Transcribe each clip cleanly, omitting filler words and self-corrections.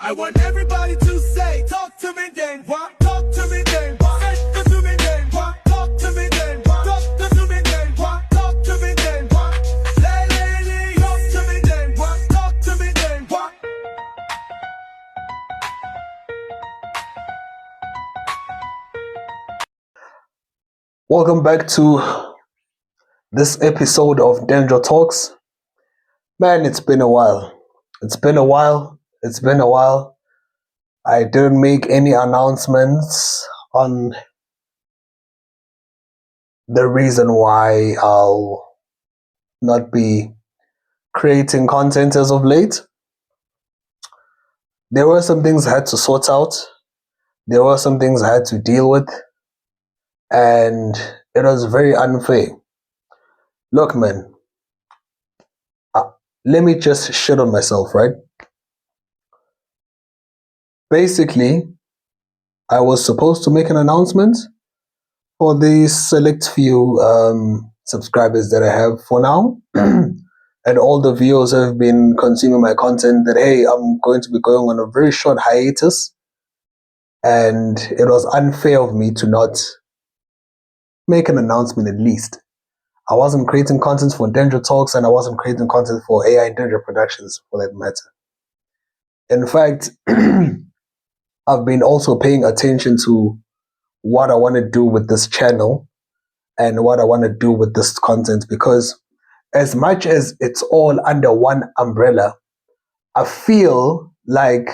I want everybody to say, talk to me then, what? Talk to me then, what? Talk to me then, what? Talk to me then, what? Talk to me then, what? Talk to me then, what? Lady, talk to me then, what? Talk to me then, what? Welcome back to this episode of Ntenjwa Talks. Man, it's been a while. It's been a while. It's been a while. I didn't make any announcements on the reason why I'll not be creating content as of late. There were some things I had to sort out. There were some things I had to deal with. And it was very unfair. Look, man, let me just shit on myself, right? Basically, I was supposed to make an announcement for the select few subscribers that I have for now. And all the viewers have been consuming my content that, hey, I'm going to be going on a very short hiatus. And it was unfair of me to not make an announcement at least. I wasn't creating content for Ntenjwa Talks and I wasn't creating content for AI Ntenjwa Productions for that matter. In fact, I've been also paying attention to what I want to do with this channel and what I want to do with this content, because as much as it's all under one umbrella, I feel like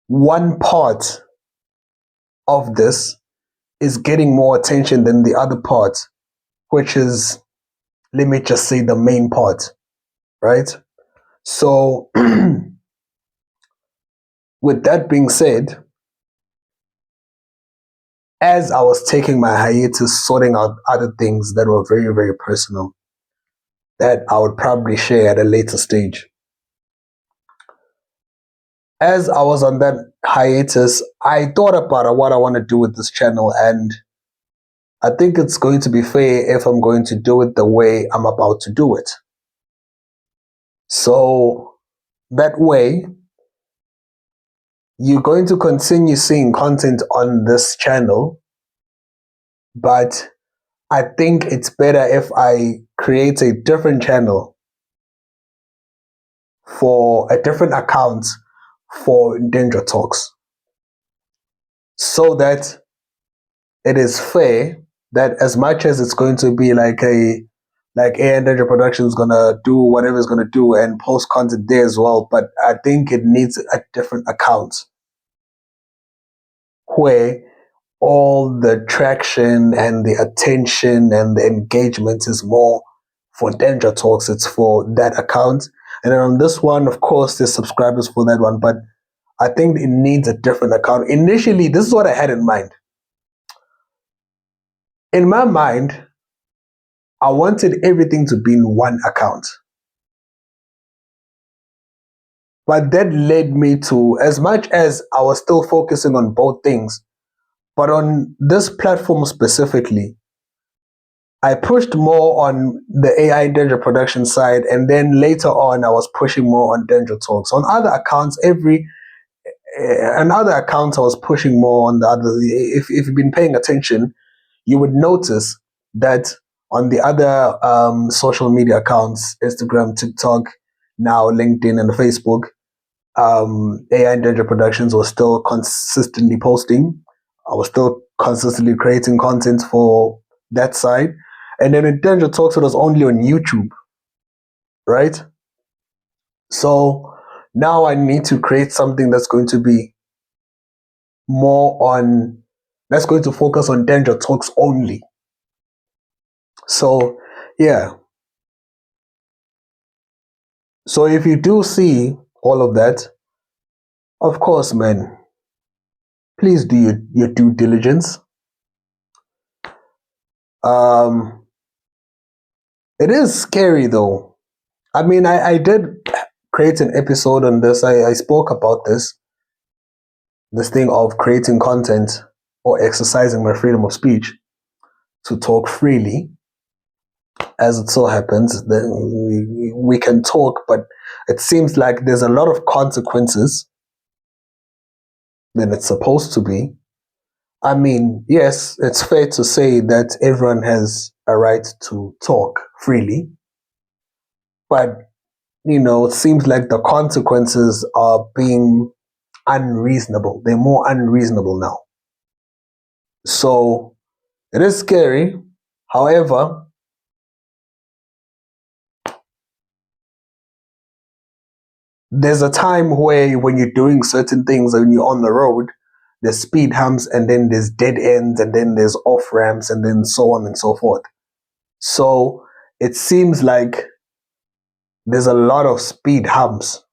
one part of this is getting more attention than the other part, which is, let me just say, the main part, right? So with that being said, as I was taking my hiatus, sorting out other things that were very, very personal, that I would probably share at a later stage. As I was on that hiatus, I thought about what I want to do with this channel, and I think it's going to be fair if I'm going to do it the way I'm about to do it. So that way, you're going to continue seeing content on this channel, but I think it's better if I create a different channel for a different account for Ntenjwa Talks, so that it is fair that as much as it's going to be like AI Ntenjwa Productions gonna do whatever it's gonna do and post content there as well, but I think it needs a different account where all the traction and the attention and the engagement is more for Ntenjwa Talks. It's for that account. And then on this one, of course, there's subscribers for that one, but I think it needs a different account. Initially, this is what I had in mind. In my mind, I wanted everything to be in one account. But that led me to, as much as I was still focusing on both things, but on this platform specifically, I pushed more on the AI Ntenjwa production side, and then later on, I was pushing more on Ntenjwa Talks. On other accounts, another account I was pushing more on the other. If you've been paying attention, you would notice that on the other social media accounts, Instagram, TikTok, now LinkedIn and Facebook, AI Ntenjwa Productions was still consistently posting. I was still consistently creating content for that side. And then in Ntenjwa Talks, it was only on YouTube, right? So now I need to create something that's going to be that's going to focus on Ntenjwa Talks only. So, yeah. So if you do see all of that, of course, man, please do your due diligence. It is scary though. I mean, I did create an episode on this. I spoke about this thing of creating content or exercising my freedom of speech to talk freely. as it so happens, we can talk, but it seems like there's a lot of consequences than it's supposed to be. I mean, yes, it's fair to say that everyone has a right to talk freely, but it seems like the consequences are being unreasonable. They're more unreasonable now. So it is scary. However, there's a time where when you're doing certain things and you're on the road, there's speed humps and then there's dead ends and then there's off ramps and then so on and so forth. So it seems like there's a lot of speed humps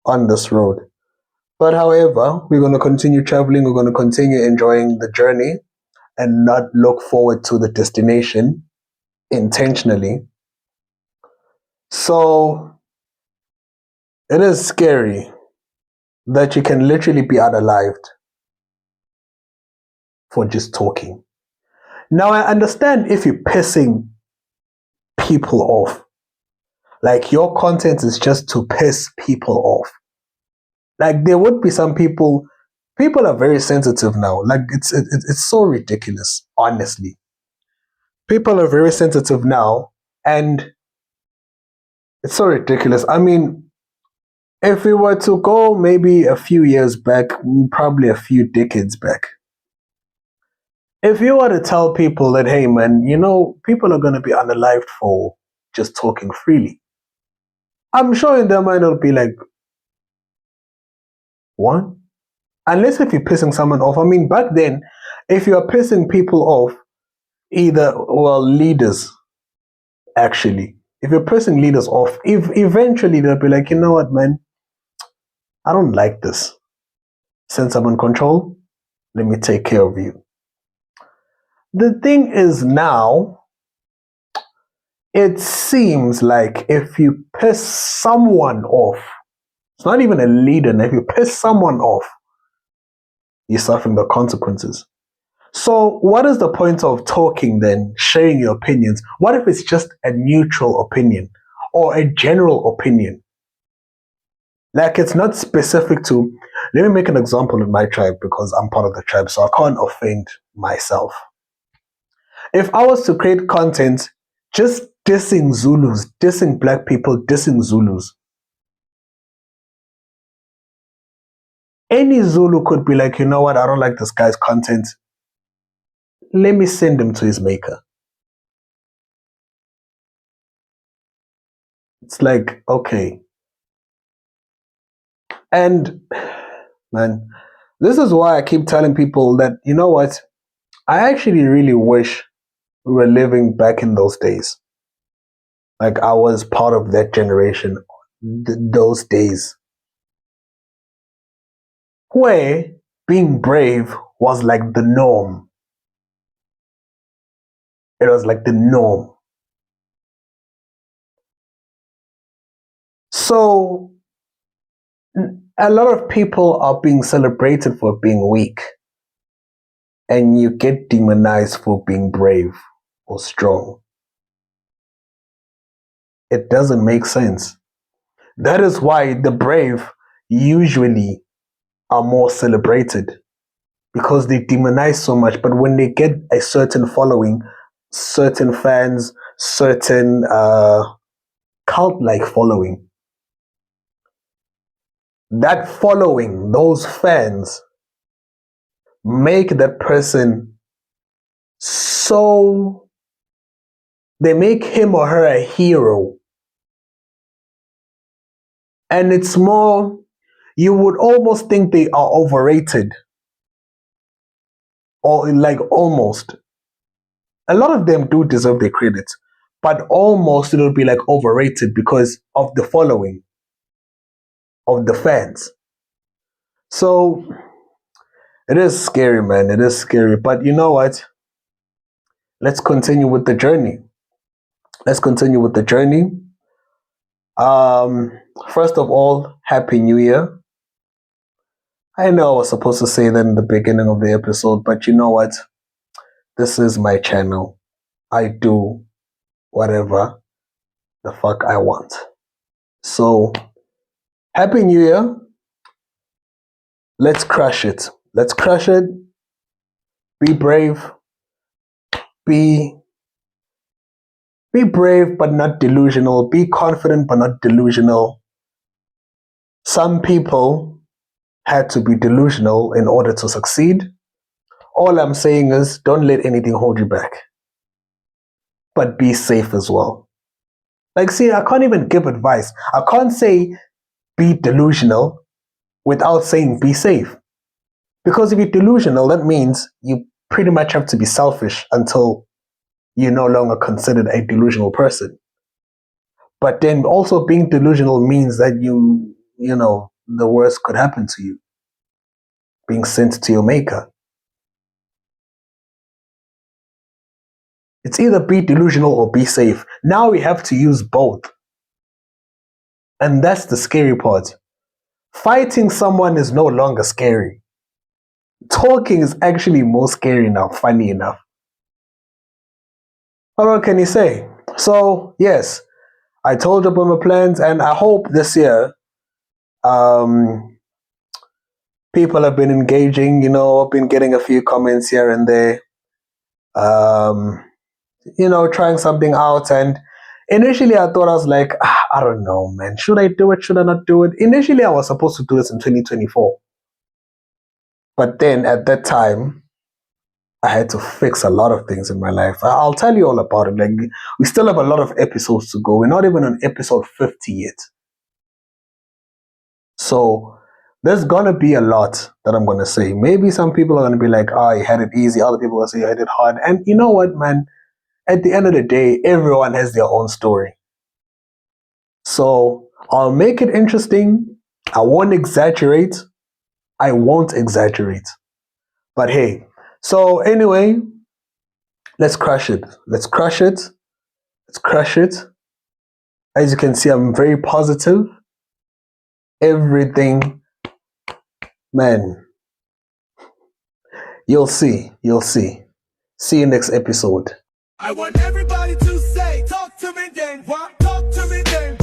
on this road. But however, we're going to continue traveling, we're going to continue enjoying the journey and not look forward to the destination intentionally. So it is scary that you can literally be unalived for just talking. Now, I understand if you're pissing people off, like your content is just to piss people off. Like there would be some people are very sensitive now. Like it's so ridiculous, honestly. People are very sensitive now, and it's so ridiculous. I mean, if we were to go maybe a few years back, probably a few decades back, if you were to tell people that, hey man, people are going to be unalived for just talking freely, I'm sure in their mind it'll be like, what? Unless if you're pissing someone off. I mean, back then, if you're pissing people off, leaders, actually, if you're pissing leaders off, if eventually they'll be like, you know what, man, I don't like this. Since I'm in control, let me take care of you. The thing is now, it seems like if you piss someone off, it's not even a leader, if you piss someone off, you're suffering the consequences. So what is the point of talking then, sharing your opinions? What if it's just a neutral opinion or a general opinion? Like it's not specific to, let me make an example in my tribe because I'm part of the tribe, so I can't offend myself. If I was to create content just dissing Zulus, dissing black people, dissing Zulus, any Zulu could be like, you know what, I don't like this guy's content. Let me send him to his maker. It's like, okay. And man, this is why I keep telling people that, you know what, I actually really wish we were living back in those days. Like I was part of that generation, those days, where being brave was like the norm. It was like the norm. So a lot of people are being celebrated for being weak, and you get demonized for being brave or strong. It doesn't make sense. That is why the brave usually are more celebrated because they demonize so much. But when they get a certain following, certain fans, certain cult-like following, that following, those fans, make that person so, they make him or her a hero. And it's more, you would almost think they are overrated. Or like almost. A lot of them do deserve their credit, but almost it'll be like overrated because of the following of the fans. So it is scary, man. It is scary. But you know what? Let's continue with the journey. Let's continue with the journey. Um, First of all, Happy New Year. I know I was supposed to say that in the beginning of the episode, but you know what? This is my channel. I do whatever the fuck I want. So, Happy New Year. Let's crush it. Let's crush it. Be brave. Be brave but not delusional. Be confident but not delusional. Some people had to be delusional in order to succeed. All I'm saying is don't let anything hold you back. But be safe as well. Like, see, I can't even give advice. I can't say be delusional without saying be safe. Because if you're delusional, that means you pretty much have to be selfish until you're no longer considered a delusional person. But then also being delusional means that you know, the worst could happen to you. Being sent to your maker. It's either be delusional or be safe. Now we have to use both. And that's the scary part. Fighting someone is no longer scary. Talking is actually more scary now, funny enough. What can you say? So, yes, I told you about my plans, and I hope this year people have been engaging. You know, I've been getting a few comments here and there. You know, trying something out. And initially I thought, I was like, I don't know, man. Should I do it? Should I not do it? Initially I was supposed to do this in 2024. But then at that time, I had to fix a lot of things in my life. I'll tell you all about it. Like, we still have a lot of episodes to go. We're not even on episode 50 yet. So there's gonna be a lot that I'm gonna say. Maybe some people are gonna be like, oh, you had it easy. Other people will say you had it hard. And you know what, man? At the end of the day, everyone has their own story. So I'll make it interesting. I won't exaggerate. I won't exaggerate. But hey, so anyway, let's crush it. Let's crush it. Let's crush it. As you can see, I'm very positive. Everything, man. You'll see. You'll see. See you next episode. I want everybody to say, talk to me, Ntenjwa. Talk to me, Ntenjwa.